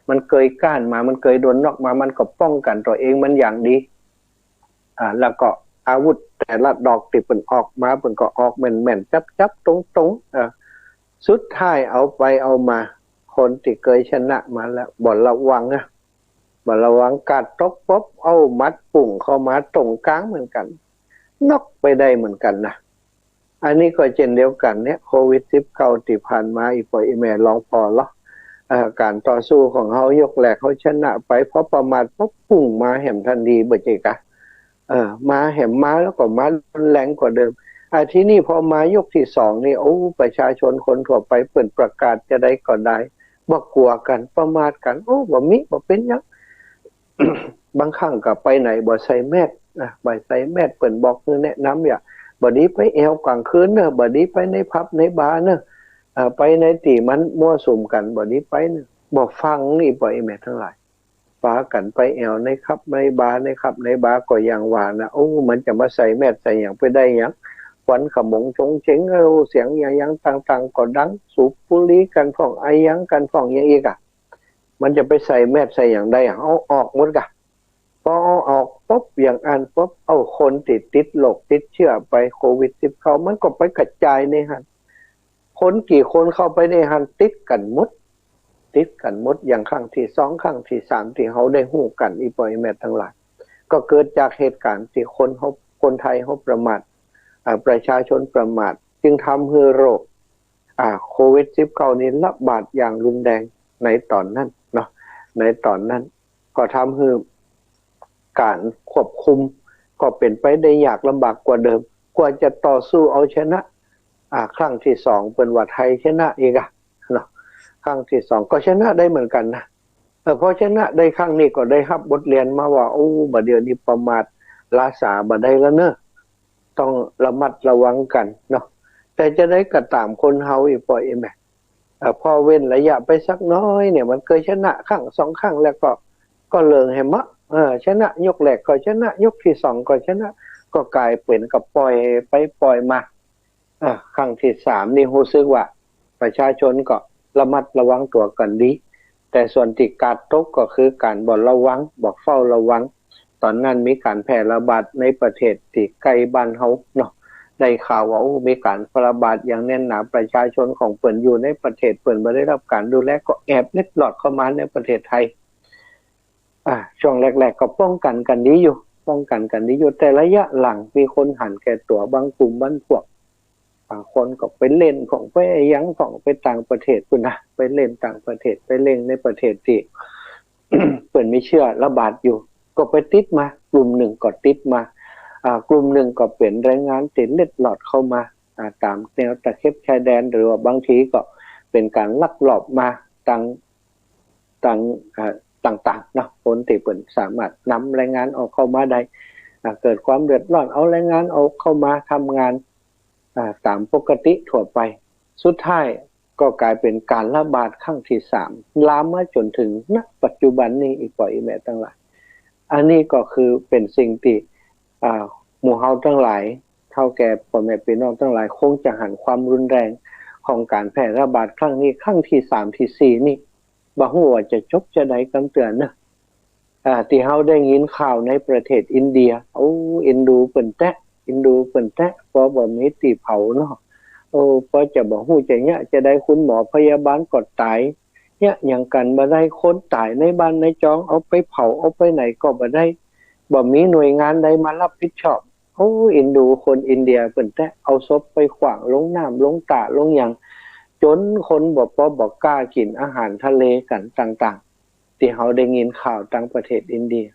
มันเคยก้านมามันเคยโดนนอกมามันก็ป้องกันตัวเองมันอย่างดีแล้วก็อาวุธแต่ละดอกติดเป็นออกมาเป็นก็ออกแม่นจับตรงสุดท้ายเอาไปเอามาคนที่เคยชนะมาแล้วบ่ระวังกัดตบป๊บเอามัดปุ่งเข้ามาตรงกลางเหมือนกันนอกไปได้เหมือนกันนะอันนี้ก็เช่นเดียวกันเนี่ยโควิด19ที่ผ่านมาอีปล่อยแม่ลองพอแล้วการต่อสู้ของเขายกแหลกเขาชนะไปเพราะประมาทปุ๊บปุ่งมาแหมทันทีเบิดเจกะมาแหมมาแล้วก็มาแรงกว่าเดิมที่นี่พอมายกที่2นี่โอ้ประชาชนคนทั่วไปเปิดประกาศจะได้ก็ได้บ่กลัวกันประมาทกันโอ้บ่เป็นหยัง บางครั้งก็ไปไหนบ่ใส่แมสบ่ใส่แมสเปิ่นบอกแนะนำอย่าบ่ดีไปแอวกลางคืนเนอะบ่ดีไปในผับในบาร์เนอะไปในที่มันมั่วสุมกันบ่ดีไปเนอะบ่ฟังนี่ปล่อยแม่ทั้งหลายปากันไปแอวในผับในบาร์ก็อย่างว่านะโอ้มันจะมาใส่แมสใส่หยังไปได้หยังควันขมงชงเฉงเสียงอย่างต่างๆก็ดังสูบบุหรี่กันฟ้องไอหยังกันฟ้องอย่างอีกมันจะไปใส่แมสใส่อย่างใดเอาออกหมดพอเอาออกปุ๊บอย่างอันปุ๊บเอาคนติดโรคติดเชื้อไปโควิด19มันก็ไปกระจายในหันคนกี่คนเข้าไปในหันติดกันหมดอย่างครั้งที่2ครั้งที่3ที่เขาได้ฮู้กันอีปล่อยแม่ทั้งหลายก็เกิดจากเหตุการณ์ที่คนไทยเขาประมาทประชาชนประมาทจึงทำให้โรคโควิด19นี้ระบาดอย่างรุนแรงในตอนนั้นเนาะในตอนนั้นก็ทำให้การควบคุมก็เป็นไปได้ยากลำบากกว่าเดิมกว่าจะต่อสู้เอาชนะครั้งที่2เป็นว่าไทยชนะอีกเนาะครั้งที่2ก็ชนะได้เหมือนกันนะ เพราะฉะนั้นได้ครั้งนี้ก็ได้รับบทเรียนมาว่าโอ้บัดเดี๋ยวนี้ประมาทลาสาบัดได้แล้วเนอะต้องระมัดระวังกันเนาะแต่จะได้กระตามคนเฮาอีกปล่อยแม่พอเว้นระยะไปสักน้อยเนี่ยมันเคยชนะครั้งสองครั้งแล้วก็เลิงให้มะชนะยกแรกก็ชนะยกที่สองก็ชนะก็กลายเป็นกับปล่อยไปปล่อยมาครั้งที่สามนี่รู้สึกว่าประชาชนก็ระมัดระวังตัวกันดีแต่ส่วนที่กาดตกก็คือการบ่ระวังบอกเฝ้าระวังตอนนั้นมีการแพร่ระบาดในประเทศที่ใกล้บ้านเฮาเนาะได้ข่าวว่ามีการระบาดอย่างแน่นหนาประชาชนของเปิ้นอยู่ในประเทศเปิ้นบ่ได้รับการดูแลก็แอบเล็ดลอดเข้ามาในประเทศไทยช่วงแรกๆก็ป้องกันกันดีอยู่แต่ระยะหลังมีคนหันแก่ตัวบางกลุ่มบางพวกบางคนก็ไปเล่นของไปยังของไปต่างประเทศพุ่นนะไปเล่นต่างประเทศไปเล่นในประเทศที่ เปิ้นมีเชื้อระบาดอยู่ก็ไปติดมากลุ่มหนึ่งก็ติดมากลุ่มหนึ่งก็เป็นแรงงานติดเล็ดลอดเข้ามาตามแนวตะเข็บชายแดนหรือว่าบางทีก็เป็นการลักลอบมาต่างๆนะคนที่เปิ้นสามารถนำแรงงานออกเข้ามาได้เกิดความเดือดร้อนเอาแรงงานออกเข้ามาทำงานตามปกติทั่วไปสุดท้ายก็กลายเป็นการระบาดครั้งที่สามลามมาจนถึงณปัจจุบันนี้อีกปล่อยแม่ทั้งหลายอันนี้ก็คือเป็นสิ่งที่หมู่เฮาทั้งหลายเท่าแก่พ่อแม่พี่น้องทั้งหลายคงจะหันความรุนแรงของการแพร่ระบาดครั้งนี้ครั้งที่สามที่สี่นี่บ่ฮู้ว่าจะจบจะได้กำเตือนนะที่เฮาได้ยินข่าวในประเทศอินเดียอินดูเปิ้นแตะพอบ่มีที่เผาเนาะพอจะบ่ฮู้จะเนี่ยจะได้คุณหมอพยาบาลก็ตายเนี่ยอย่างกันบ่ได้คนตายในบ้านในจองเอาไปเผาเอาไปไหนก็บ่ได้บ่มีหน่วยงานใดมารับผิดชอบอินดูคนอินเดียเปิ้นแตะเอาศพไปขว้างลงน้ำลงตาลงหยังจนคนบ่กล้ากินอาหารทะเลกันต่างๆที่เฮาได้ยินข่าวต่างประเทศอินเดีย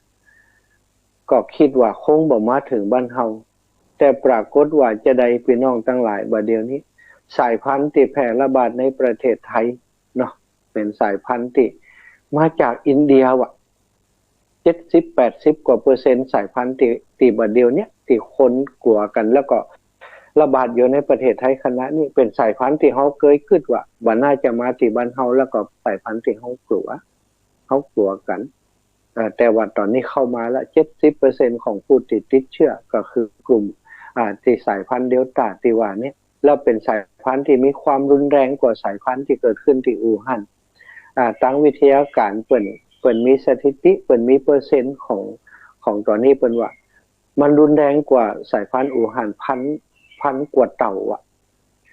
ก็คิดว่าคงบ่มาถึงบ้านเฮาแต่ปรากฏว่าจะได้พี่น้องทั้งหลายบัดเดี๋ยวนี้สายพันธุ์ที่แพร่ระบาดในประเทศไทยเนาะเป็นสายพันธุ์ที่มาจากอินเดียว่ะ 70-80% กว่าสายพันธุ์ที่บัดเดี๋ยวนี้ที่คนกลัวกันแล้วก็ระบาดอยู่ในประเทศไทยขณะนี้เป็นสายพันธุ์ที่เฮาเคยคิดว่าบ่น่าจะมาที่บ้านเฮาแล้วก็สายพันธุ์ที่เฮากลัวกันแต่ว่าตอนนี้เข้ามาแล้ว 70% ของผู้ติดเชื้อก็คือกลุ่มที่สายพันธุ์เดลต้าที่ว่านี้แล้วเป็นสายพันธุ์ที่มีความรุนแรงกว่าสายพันธุ์ที่เกิดขึ้นที่อู่ฮั่นตั้งวิทยาการเปิ้นมีสถิติเปิ้นมีเปอร์เซ็นต์ของตอนนี้เปิ้นว่ามันรุนแรงกว่าสายพันธุ์อู่ฮั่นพันกว่าเต่า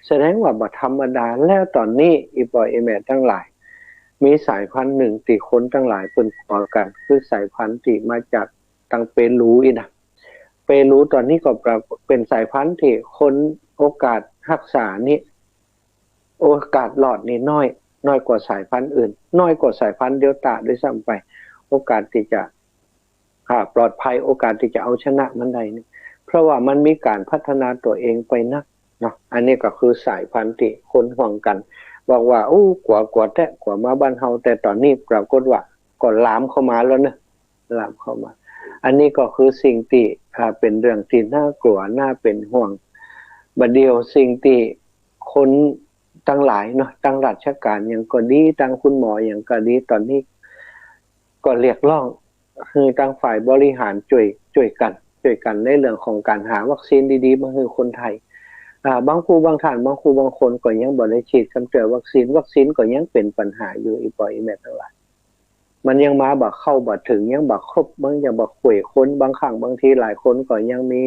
แสดงว่าบ่ธรรมดาแล้วตอนนี้อีปอยแม่ทั้งหลายมีสายพันธุ์หนึ่งที่คนทั้งหลายเปิ้นกลัวกันคือสายพันธุ์ที่มาจากทางเปรูอีนะเปรูตอนนี้ก็เป็นสายพันธุ์ที่คนโอกาสรักษานี่โอกาสรอดนี่น้อยกว่าสายพันธุ์อื่นน้อยกว่าสายพันธุ์เดลต้าด้วยซ้ำไปโอกาสที่จะปลอดภัยโอกาสที่จะเอาชนะมันได้นี่เพราะว่ามันมีการพัฒนาตัวเองไปนักเนาะอันนี้ก็คือสายพันธุ์ที่คนห่วงกันบอกว่ากว่ามาบ้านเฮาแต่ตอนนี้ปรากฏว่าก็ลามเข้ามาแล้วนะลามเข้ามาอันนี้ก็คือสิ่งที่เป็นเรื่องที่น่ากลัวน่าเป็นห่วงบัดเดียวสิ่งที่คนทั้งหลายเนาะตั้งราชการอย่างก็ดีตั้งคุณหมออย่างก็ดีตอนนี้ก็เรียกร้องคือตั้งฝ่ายบริหารช่วยกันในเรื่องของการหาวัคซีนดีๆมาให้คนไทยบางครูบางท่านบางครูบางคนก็ยังบ่ได้ฉีดกำเตือวัคซีนก็ยังเป็นปัญหาอยู่อีปอยอีแม่ทั้งหลายมันยังมาบ่เข้าบ่ถึงยังบ่ครบบางอย่างบ่ข่วยคนบางครั้งบางทีหลายคนก็ยังมี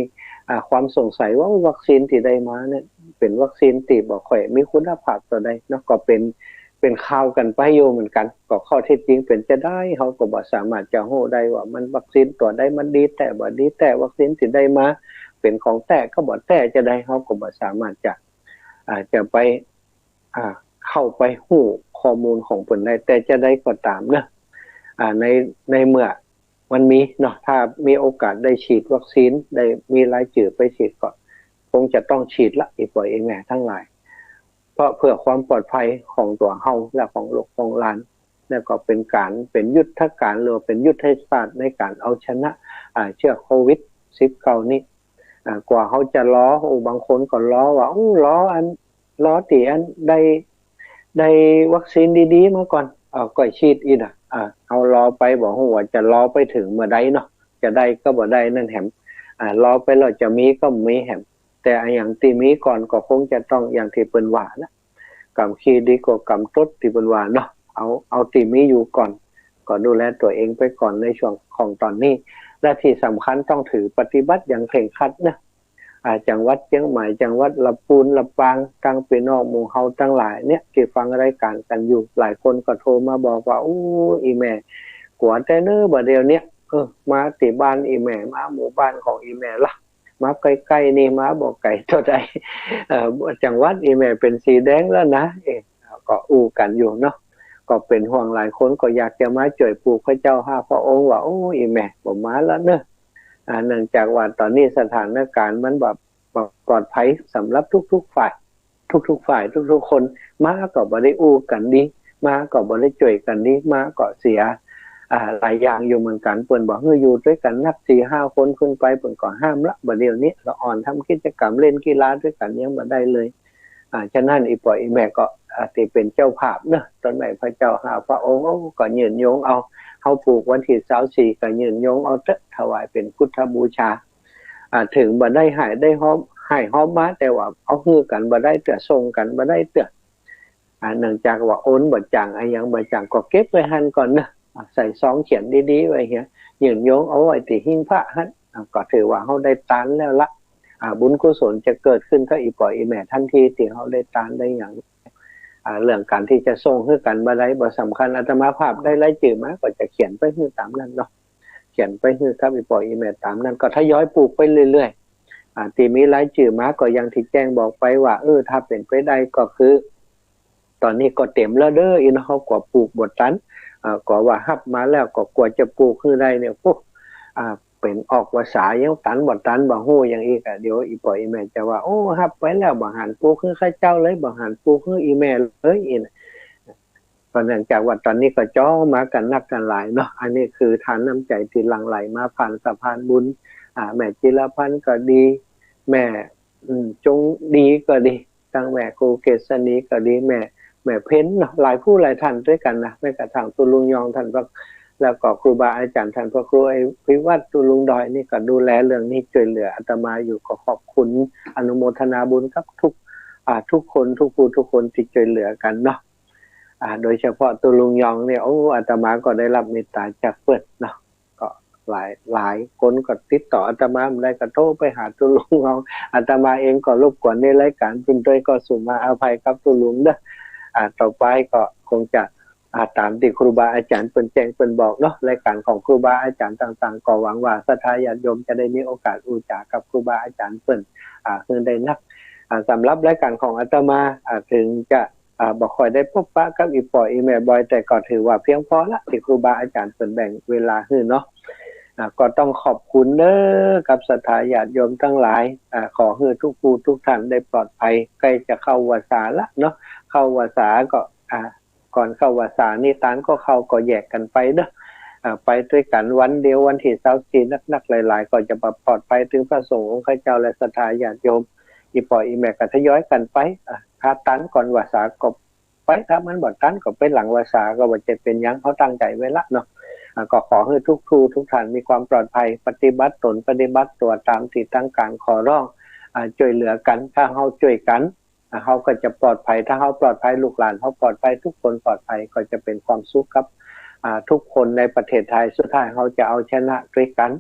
ความสงสัยว่าวัคซีนที่ได้มาเนี่ยเป็นวัคซีนที่บ่ค่อยมีคุณภาพตัวใดเนาะก็เป็นข่าวกันไปอยู่เหมือนกันก็ข้อเท็จจริงเป็นจะได้เฮาก็บ่สามารถจะรู้ได้ว่ามันวัคซีนตัวใดมันดีแต่บ่ดีแต่วัคซีนที่ได้มาเป็นของแต่ก็บ่แต่จะได้เฮาก็บ่สามารถจะไปเข้าไปรู้ข้อมูลของเพิ่นได้แต่จะได้ก็ตามเนาะในเมื่อมันมีเนาะถ้ามีโอกาสได้ฉีดวัคซีนได้มีรายชื่อไปฉีดก็คงจะต้องฉีดละอีกปล่อยเองแม่ทั้งหลายเพราะเพื่อความปลอดภัยของตัวเฮาและของลูกของหลาน แล้วก็เป็นยุทธการหรือเป็นยุทธศาสตร์ในการเอาชนะเชื้อโควิด-19 นี้กว่าเขาจะล้อบางคนก็ล้อว่าล้อตีอันได้วัคซีนดีๆมาก่อนก็ฉีดอีกเอาล้อไปบอกว่าจะล้อไปถึงเมื่อใดเนาะจะได้ก็บ่ได้นั่นแหมล้อไปแล้วจะมีก็มีแหมแต่อย่างที่มีก่อนก็คงจะต้องอย่างที่เปิ้นว่านะกำขี้ดีกว่ากำตดที่เปิ้นว่าเนาะเอาที่มีอยู่ก่อนก็ดูแลตัวเองไปก่อนในช่วงของตอนนี้และที่สำคัญต้องถือปฏิบัติอย่างเคร่งครัดนะจังหวัดเชียงใหม่จังหวัดลำพูนลำปางตั้งพี่น้องหมู่เฮาทั้งหลายเนี่ยที่ฟังรายการกันอยู่หลายคนก็โทรมาบอกว่าอีแม่กว่าแต่เน้อบ่เดียวเนี้ยมาที่บ้านอีแม่มาหมู่บ้านของอีแม่ล่ะมาใกล้ๆนี่มาบอกไก่เท่าใดจังหวัดอีแม่เป็นสีแดงแล้วนะก็กันอยู่เนาะก็เป็นห่วงหลายคนก็อยากจะมาช่วยปลูกพระเจ้าห้าพระองค์ว่าอีแม่บ่มาแล้วเนอะเนื่องจากว่าตอนนี้สถานการณ์มันแบบปลอดภัยสำหรับทุกๆฝ่ายทุกคนมาก็บ่ได้กันดีมาก็บ่ได้ช่วยกันดีมาก็เสียหลายอย่างอยู่เหมือนกันเปิ้นบอกอยู่ด้วยกันนับ 4-5 คนขึ้นไปเปิ้นก็ห้ามละบ่เดี๋ยวนี้เราอ่อนทำกิจกรรมเล่นกีฬาด้วยกันยังบ่ได้เลยฉะนั้นอีปอยอีแม่ก็ที่เป็นเจ้าภาพเนอะตอนไหนพระเจ้าห้าพระองค์ก็ยืนโยงเอาเฮาปลูกวันที่24ก็ยืนโยงเอาถวายเป็นพุทธบูชาถึงบ่ได้หายได้หอมมาแต่ว่าเอาฮือกันบ่ได้เตื้อส่งกันบ่ได้เตื้อเนื่องจากว่าโอนบ่จังยังบ่จังก็เก็บไว้หั่นก่อนนะใส่ซองเขียนดีๆไว้เฮียยืนโยงเอาไว้ที่หิ้งพระหั่นก็ถือว่าเฮาได้ตานแล้วละบุญกุศลจะเกิดขึ้นกับอีปอยอีแม่ทันทีที่เฮาได้ตานได้หยังเรื่องการที่จะส่งคือกันบ่ได้บ่สำคัญอาตมาภาพได้รายชื่อมาก็จะเขียนไปคือตามนั้นเนาะเขียนไปคือครับอีปอยอีแม่ตามนั้นก็ทยอยปลูกไปเรื่อยๆที่มีรายชื่อมาก็อย่างที่แจ้งบอกไปว่าถ้าเป็นไปได้ก็คือตอนนี้ก็เต็มแล้วเด้ออีเนาะเฮาก็ปลูกบ่ทันก็ว่าฮับมาแล้วก็กว่าจะปลูกคือได้เนี่ยพวกเป็นออกภาษายังตันบ่ฮู้อย่างอีกเดี๋ยวอีปอยอีแม่จะว่าฮับไว้แล้วบ่หันปลูกคือข้าเจ้าเลยบ่หันปลูกคืออีแม่เลยเพราะนั้นจากว่าตอนนี้ก็จ้อมากันนักกันหลายเนาะอันนี้คือทานน้ำใจที่หลั่งไหลมาผ่านสะพานบุญแม่จิรพันธ์ก็ดีแม่จงดีก็ดีตั้งแม่ครูเกษณีก็ดีแม่เพ้นเนาะหลายผู้หลายท่านด้วยกันนะแม้กระทั่งตุลุงยองท่านก็แล้วก็ครูบาอาจารย์ท่านพระครูพิวัตรตุลุงดอยนี่ก็ดูแลเรื่องนี้ช่วยเหลืออาตมาอยู่ก็ขอบคุณอนุโมทนาบุญกับทุกคนทุกผู้ทุกคนที่ช่วยเหลือกันเนาะโดยเฉพาะตุลุงยองเนี่ยอาตมาก็ได้รับเมตตาจากเพิ่นเนาะก็หลายคนก็ติดต่ออาตมาได้ก็โทรไปหาตุลุงยองอาตมาเองก็รบกวนในรายการเพิ่นด้วยก็สุมาอภัยกับตุลุงเด้อต่อไปก็คงจะตามที่ครูบาอาจารย์เปิ้นแจ้งเปิ้นบอกเนาะรายการของครูบาอาจารย์ต่างๆก็หวังว่าศรัทธาญาติโยมจะได้มีโอกาสอู้จากับครูบาอาจารย์เปิ้นคือได้นักสำหรับรายการของอาตมาถึงจะบ่ค่อยได้พบปะกับอีปอยอีแม่บ่อยแต่ก็ถือว่าเพียงพอละที่ครูบาอาจารย์เปิ้นแบ่งเวลาให้เนาะก็ต้องขอบคุณเด้อกับศรัทธาญาติโยมทั้งหลายขอให้ทุกผู้ทุกท่านได้ปลอดภัยใกล้จะเข้าวาสาละเนาะเข้าวาสาก็ก่อนเข้าวาสานี่ตานก็เข้าก็แยกกันไปเด้อไปด้วยกันวันเดียววันที่24นักๆหลายๆก็จะปลอดภัยถึงพระสงฆ์องค์ข้าเจ้าและศรัทธาญาติโยมอีปอยอีแม่ก็ทยอยกันไปถ้าตันก่อนวาสาก็ไปถ้ามันบ่ตันก็ไปหลังวาสาก็บ่จะเป็นหยังเขาตั้งใจไว้ละเนาะก็ขอให้ทุกครูทุกท่านมีความปลอดภัยปฏิบัติตนปฏิบัติตัวตามที่ตั้งการขอร้องช่วยเหลือกันถ้าเฮาช่วยกันเฮาก็จะปลอดภัยถ้าเฮาปลอดภัยลูกหลานเฮาปลอดภัยทุกคนปลอดภัยก็จะเป็นความสุขครับทุกคนในประเทศไทยสุดท้ายเฮาจะเอาชนะด้วยกัน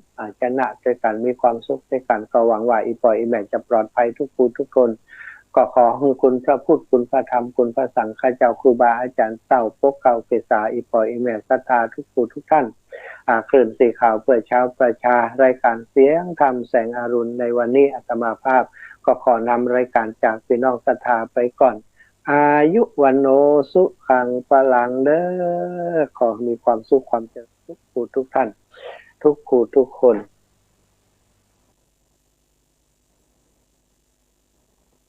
ชนะด้วยกันมีความสุขด้วยกันก็หวังว่าอีปอยอีแม่จะปลอดภัยทุกผู้ทุกคนก็ขอให้คุณพระพุทธคุณพระธรรมคุณพระสังฆข้าเจ้าครูบาอาจารย์เต้าปกเก่าเกษาอีปอยอีแม่ศรัทธาทุกผู้ทุกท่านคลื่นสีขาวเพื่อชาวประชารายการเสียงธรรมแสงอรุณในวันนี้อาตมาภาพก็ขอนำรายการจากพี่น้องศรัทธาไปก่อนอายุวันโนสุขังพลังเด้อขอมีความสุขความเจริญทุกผู้ทุกท่านทุกผู้ทุกคน